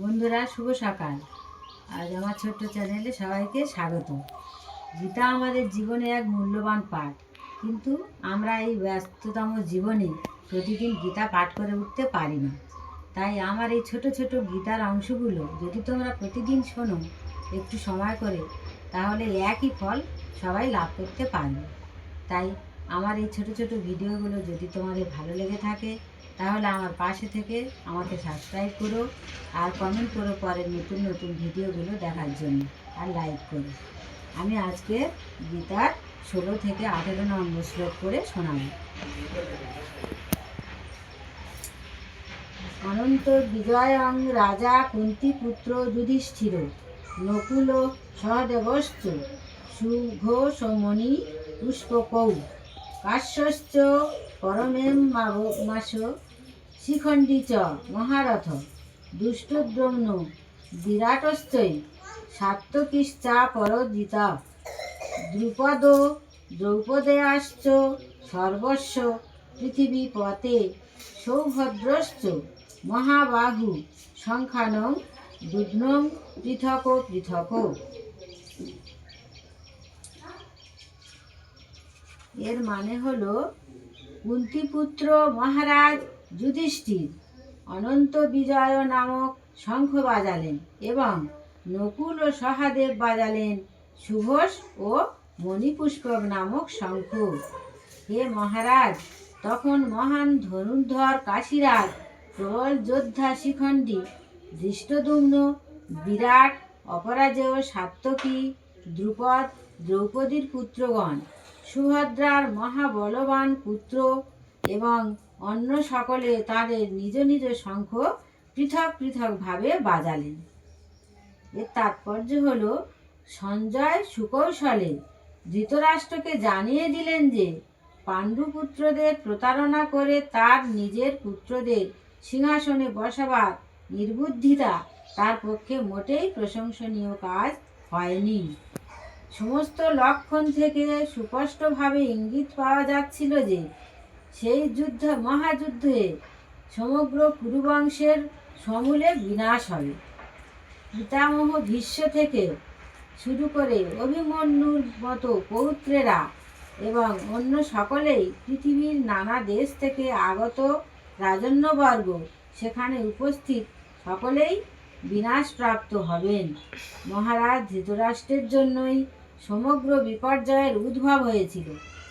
বন্ধুরা, শুভ সকাল। আজ আমার ছোট্ট চ্যানেলে সবাইকে স্বাগত। গীতা আমাদের জীবনে এক মূল্যবান পাঠ, কিন্তু আমরা এই ব্যস্ততম জীবনে প্রতিদিন গীতা পাঠ করে উঠতে পারি না। তাই আমার এই ছোট ছোট গীতার অংশগুলো যদি তোমরা প্রতিদিন শোনো একটু সময় করে, তাহলে একই ফল সবাই লাভ করতে পারবে। তাই আমার এই ছোট ছোট ভিডিওগুলো যদি তোমাদের ভালো লেগে থাকে, তাহলে আমার পাশে থেকে আমাকে সাবস্ক্রাইব করো আর কমেন্ট করো পরের নতুন নতুন ভিডিওগুলো দেখার জন্য, আর লাইক করো। আমি আজকে গীতার 16 থেকে 18 নম্বর শ্লোক করে শোনাব। অনন্ত বিজয়ং রাজা কুন্তিপুত্র যুধিষ্ঠির নকুল সহদেবশ্চ সুঘোষমণি পুষ্পকৌ কাশ্যশ্চ পরমেম্মাস শিখণ্ডী চ মহারথ দুষ্টদ্রম্ন বিরাটশ্চৈ সাত্ত্বকীশ্চা পরজিতা দ্রুপদ দ্রৌপদেয়াশ্চ সর্বস্ব পৃথিবীপতে সৌভদ্রশ্চ মহাবাহু সংখ্যানং দুগ্নং পৃথক পৃথক। এর মানে হলো, কুন্তিপুত্র মহারাজ যুধিষ্ঠির অনন্ত বিজয় নামক শঙ্খ বাজালেন এবং নকুল ও সহদেব বাজালেন সুঘোষ ও মণিপুষ্পক নামক শঙ্খ। হে মহারাজ, তখন মহান ধনুর্ধর কাশীরাজ, প্রবল যোদ্ধা শিখণ্ডী, ধৃষ্টদ্যুম্ন, বিরাট, অপরাজেয় সাত্ত্বকী, দ্রুপদ, দ্রৌপদীর পুত্রগণ, সুভদ্রার মহাবলবান পুত্র এবং অন্য সকলে তাদের নিজ নিজ শঙ্খ পৃথক পৃথকভাবে বাজালেন। এর তাৎপর্য হল, সঞ্জয় সুকৌশলে ধৃতরাষ্ট্রকে জানিয়ে দিলেন যে পাণ্ডুপুত্রদের প্রতারণা করে তার নিজের পুত্রদের সিংহাসনে বসাবার নির্বুদ্ধিতা তার পক্ষে মোটেই প্রশংসনীয় কাজ হয়নি। সমস্ত লক্ষণ থেকে সুস্পষ্টভাবে ইঙ্গিত পাওয়া যাচ্ছিল যে সেই মহাযুদ্ধে সমগ্র কুরুবংশের সমূলে বিনাশ হবে। পিতামহ ভীষ্ম থেকে শুরু করে অভিমন্যুর মতো পৌত্রেরা এবং অন্য সকলেই, পৃথিবীর নানা দেশ থেকে আগত রাজন্যবর্গ সেখানে উপস্থিত সকলেই বিনাশপ্রাপ্ত হবেন। মহারাজ ধৃতরাষ্ট্রের জন্যই সমগ্র বিপর্যয়ের উদ্ভব হয়েছিল,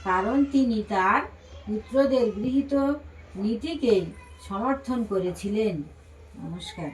কারণ তিনি তার পুত্রদের গৃহীত নীতিকেই সমর্থন করেছিলেন। নমস্কার।